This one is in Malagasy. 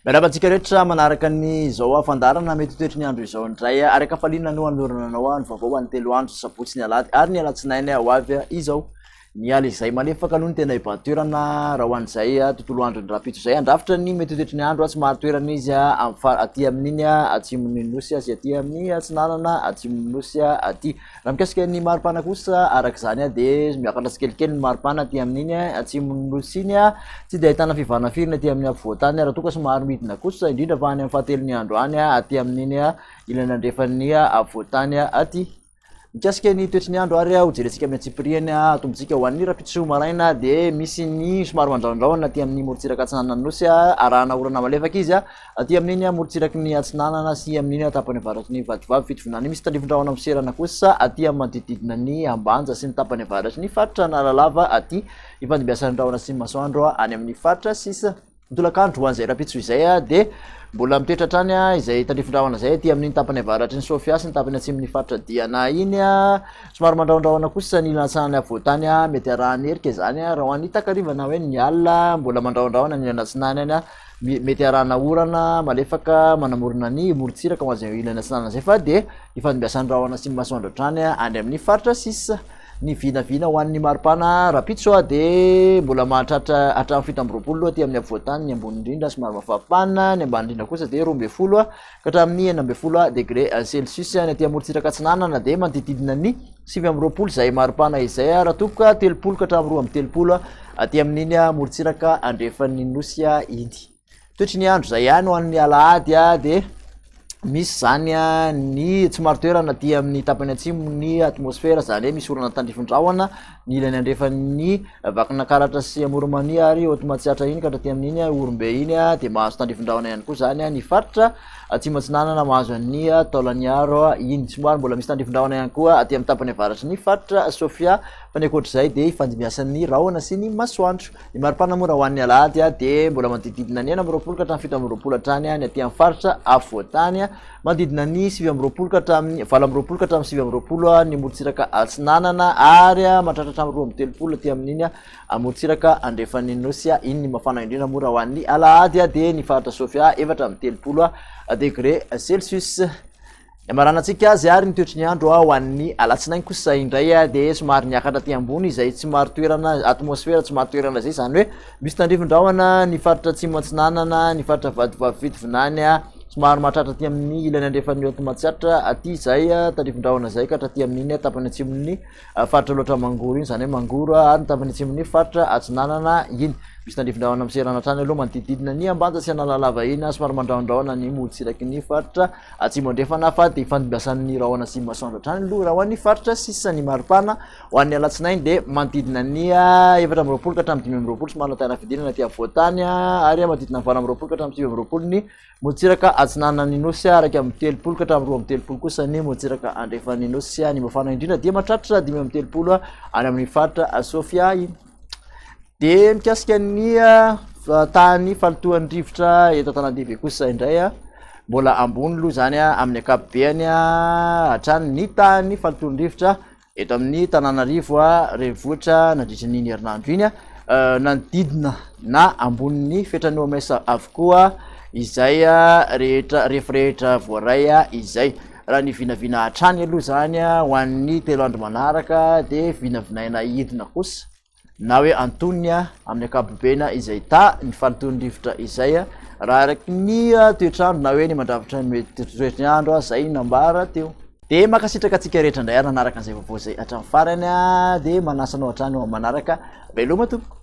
Miarabantsika rehetra manaraka ny zao afandarana mety toetry ny andro izao ndray araka falina no anorananao ny vaovao any telo andro sabotsy ny alady ary ny alatsinainy ho avy izao ny ala izay malefaka aloha ny tena ibahan-toerana raha ho an'izay tontolo andro ny rapitso izay andrafitra ny mety toetry ny andro somary toerana izy aty amin'iny atsimon'ny nosy sy aty amin'ny atsinanana atsimon'ny nosy aty raha mikasika ny maripana kosa araka izany dia miakatra tsikelikely ny maripana aty amin'iny atsimon'ny nosy iny tsy dia ahitana fivana firina aty amin'ny afovoantany raha toka somary midina kosa indrindra fa any amin'ny fahatelon'ny andro any aty amin'iny ilana andrefan'ny afovoantany aty mikasika ny toetry ny andro ary hojerentsika amin'ny atsipiriany atombontsika ho an'ny rapitso maraina dia misy ny somary mandraondraona aty amin'ny morontsiraka atsinanana nosy arahana orana malefaka izy aty amin'iny morontsiraky ny atsinanana sy amin'iny tapany avaratr'ny vadivavy fitovinany misy tandrivondraona miserana kosa aty amin'ny manodididina ny ambanja sy ny tapany avaratry ny faritra nalalava aty ifandimbiasan'ny sy masoandro any amin'ny faritra sisa mitolakandro ho an'izay rapitso izay dia mbola mitoetra trany izay tandrifon-drahona zay aty amin'ny tapany avaratry ny Sofia sy ny tapany atsimon'ny faritra diana iny somary mandraondraona kosa ny latsahany avoatany mety arahany herika izany raha ho any takarivana hoe ny alina mbola mandraondraona ny latsinany any mety arahana orana malefaka manamorona ny morontsiraka ho azy ilana atsinana zay fa dia ifandimbiasan'ny rahona sy masoandro trany any amin'ny faritra sisa ny vinavina ho an'ny maripana rapitso dia mbola mahatratra hatramin'ny fito amby roapolo aty amin'ny avoatany ny ambony indrindra somary mafapana ny ambany indrindra kosa dia 12 ka hatramin'ny 16 degré celsius ny aty amorontsiraka atsinanana dia manodididina ny 7 amby roapolo izay maripana izay raha tokoka 30 ka hatramin'ny 2 amby 30 aty amin'iny amorontsiraka andrefan'ny nosy iny toetry ny andro zay ihany ho an'ny alahady dia misy zany ny tsy maro toerana aty amin'ny tapany atsimo ny atmosfera zany hoe misy orana tandrifon-drahona ny ilany andrefan'ny vakina karatra sy amoromani ary otomatsiatra iny ka hatraty amin'iny orombe iny dia mahazo tandrifon-drahona ihany koa zany ny faritra atsimatsinanana mahazo an'ny taolaniaro iny somary mbola misy tandrifon-drahona ihany koa aty amin'ny tapany avaratry ny faritra Sofia fa ny akoatr'izay dia ifandimbiasan'ny rahona sy ny masoandro ny maripana moa raha ho an'ny alahady dia mbola manodididina ny 9 ka hatramin'ny 7 amby roapolo hatrany ny aty amin'ny faritra afovoantany manodidina ny 7 amby roapolo ka hatramin'ny 4 amby roapolo ka hatramin'ny 7 amby roapolo ny morontsiraka atsinanana ary mahatratra hatramin'ny 2 amby telopolo aty amin'iny morontsiraka andrefan'ny nosy iny ny mafana indrindra moa raha ho an'ny alahady dia ny faritra Sofia 4 amby telopolo degré celsius maranantsika azy ary ny toetry ny andro ho an'ny alatsinainy kosa indray dia somary niakatra aty ambony izay tsy maro toerana atmosfera tsy maro toerana zay zany hoe misy tandrifon-drahona ny faritra atsimo atsinanana ny faritra vadivavy fitovinany somary mahatratra aty amin'ny ilany andrefan'ny otomatsiatra aty zay tandrifon-drahona zay ka hatraty amin'iny tapany atsimon'ny faritra loatra mangoro iny zany hoe mangoro ary ny tapany atsimon'ny faritra atsinanana iny misy tandrifon-drahona miserana trany aloha manodididina ny ambanja sy analalava iny somary mandraondraona ny morontsiraky ny faritra atsimo andrefana fa dia ifandimbiasan'ny rahona sy masoandro trany aloha raha ho an'ny faritra sisa ny maripana ho an'ny alatsinainy dia manodidina ny 4 amby roapolo ka hatramin'ny 5 amby roapolo somary natana fidinana aty avoatany ary manodidina ny 4 amby roapolo ka hatramin'ny 5 amby roapolo ny morontsiraka atsinanany nosy araka amin'ny 30 ka hatramin'ny 2 amby telopolo kosa ny morontsiraka andrefan'ny nosy ny mafana indrindra dia mahatratra 5 amby telopolo any amin'ny faritra Sofia iny dia mikasika ny tany falotoan'ny rivotra eto Antananarivo kosa indray mbola ambony aloha zany amin'ny ankapobeny hatrany ny tany falotoan'ny rivotra eto amin'ny Antananarivo renivohitra nandritra ny herinandro iny nanodidina na ambonin'ny fetrany mesa avokoa izay rehetra voaray izay raha ny vinavina hatrany aloha zany ho an'ny telo andro manaraka dia vinavinaina idina kosa na hoe antonia amin'ny ankapobeny izay ny falotoan'ny rivotra izay raha araky ny toetrandro na hoe ny mandravitra ny toetry andro zay nambara teo dia makasitraka atsika rehetra indray ary nanaraka an'izay vaovao zay hatramin'ny farany dia manasanao hatrany manaraka veloma tompoko.